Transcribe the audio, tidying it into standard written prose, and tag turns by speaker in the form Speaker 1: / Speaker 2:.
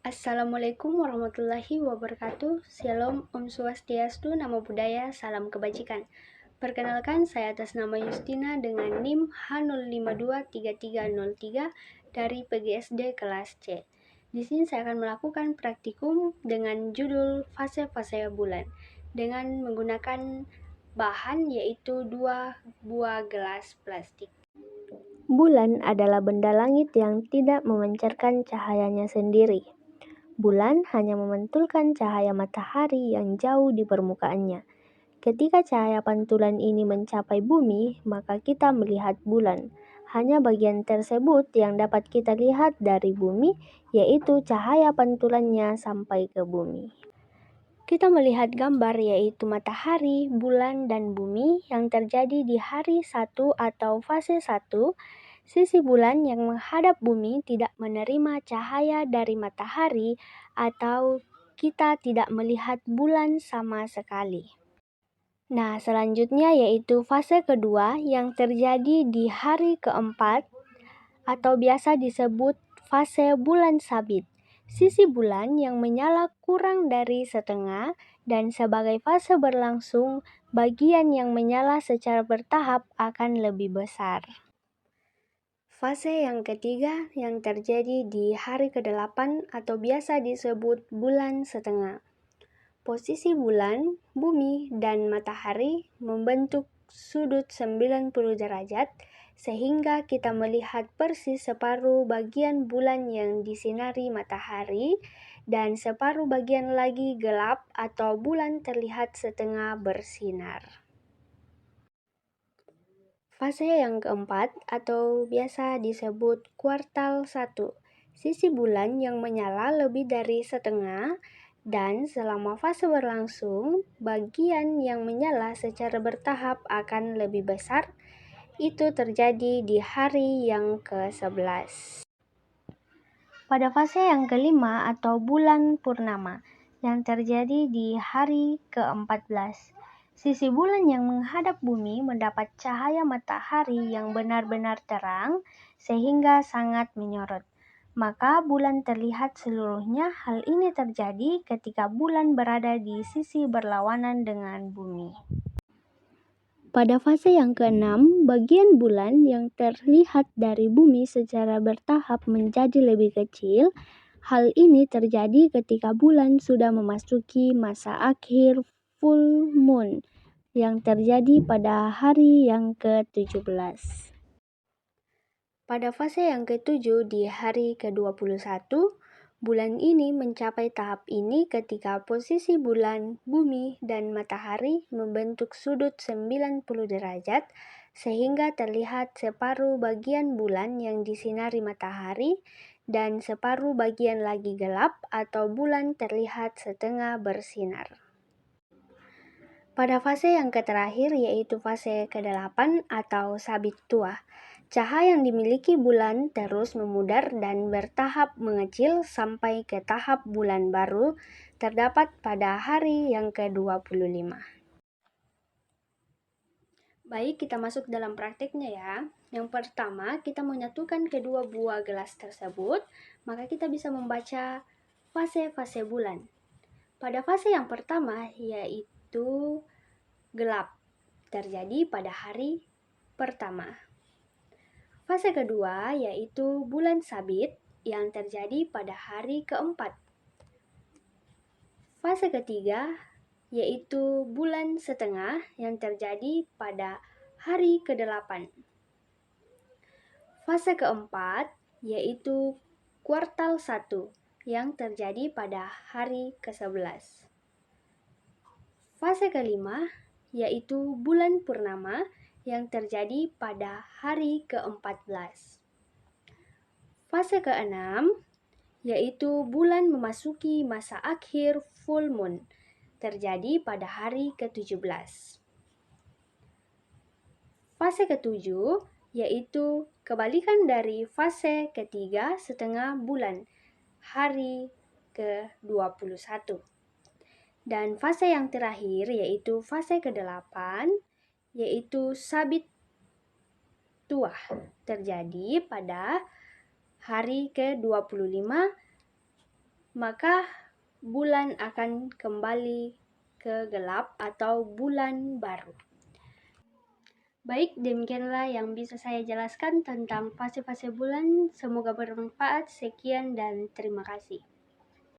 Speaker 1: Assalamualaikum warahmatullahi wabarakatuh. Shalom, Om Swastiastu, Namo Buddhaya, Salam Kebajikan. Perkenalkan, saya atas nama Justina dengan NIM H0523303 dari PGSD kelas C. Di sini saya akan melakukan praktikum dengan judul fase-fase bulan dengan menggunakan bahan yaitu 2 buah gelas plastik.
Speaker 2: Bulan adalah benda langit yang tidak memancarkan cahayanya sendiri. Bulan hanya memantulkan cahaya matahari yang jauh di permukaannya. Ketika cahaya pantulan ini mencapai bumi, maka kita melihat bulan. Hanya bagian tersebut yang dapat kita lihat dari bumi, yaitu cahaya pantulannya sampai ke bumi. Kita melihat gambar yaitu matahari, bulan, dan bumi yang terjadi di hari 1 atau fase 1. Sisi bulan yang menghadap bumi tidak menerima cahaya dari matahari atau kita tidak melihat bulan sama sekali. Nah, selanjutnya yaitu fase kedua yang terjadi di hari keempat atau biasa disebut fase bulan sabit. Sisi bulan yang menyala kurang dari setengah dan sebagai fase berlangsung, bagian yang menyala secara bertahap akan lebih besar. Fase yang ketiga yang terjadi di hari ke-8 atau biasa disebut bulan setengah. Posisi bulan, bumi, dan matahari membentuk sudut 90 derajat sehingga kita melihat persis separuh bagian bulan yang disinari matahari dan separuh bagian lagi gelap atau bulan terlihat setengah bersinar. Fase yang keempat atau biasa disebut kuartal 1. Sisi bulan yang menyala lebih dari setengah dan selama fase berlangsung, bagian yang menyala secara bertahap akan lebih besar. Itu terjadi di hari yang ke-11. Pada fase yang kelima atau bulan purnama yang terjadi di hari ke-14. Sisi bulan yang menghadap bumi mendapat cahaya matahari yang benar-benar terang sehingga sangat menyorot. Maka bulan terlihat seluruhnya. Hal ini terjadi ketika bulan berada di sisi berlawanan dengan bumi. Pada fase yang ke-6, bagian bulan yang terlihat dari bumi secara bertahap menjadi lebih kecil. Hal ini terjadi ketika bulan sudah memasuki masa akhir full moon yang terjadi pada hari yang ke-17. Pada fase yang ke-7 di hari ke-21, bulan ini mencapai tahap ini ketika posisi bulan, bumi, dan matahari membentuk sudut 90 derajat sehingga terlihat separuh bagian bulan yang disinari matahari dan separuh bagian lagi gelap atau bulan terlihat setengah bersinar. Pada fase yang terakhir yaitu fase ke-8 atau sabit tua, cahaya yang dimiliki bulan terus memudar dan bertahap mengecil sampai ke tahap bulan baru terdapat pada hari yang ke-25. Baik, kita masuk dalam prakteknya ya. Yang pertama, kita menyatukan kedua buah gelas tersebut, maka kita bisa membaca fase-fase bulan. Pada fase yang pertama, yaitu gelap, terjadi pada hari pertama. Fase kedua, yaitu bulan sabit, yang terjadi pada hari keempat. Fase ketiga, yaitu bulan setengah yang terjadi pada hari ke-8. Fase keempat, yaitu kuartal 1 yang terjadi pada hari ke-11. Fase kelima, yaitu bulan purnama yang terjadi pada hari ke-14. Fase ke-6, yaitu bulan memasuki masa akhir full moon terjadi pada hari ke-17. Fase ke-7 yaitu kebalikan dari fase ketiga setengah bulan, hari ke-21. Dan fase yang terakhir yaitu fase ke-8 yaitu sabit tua terjadi pada hari ke-25
Speaker 1: maka bulan akan kembali ke gelap atau bulan baru. Baik, demikianlah yang bisa saya jelaskan tentang fase-fase bulan. Semoga bermanfaat. Sekian dan terima kasih.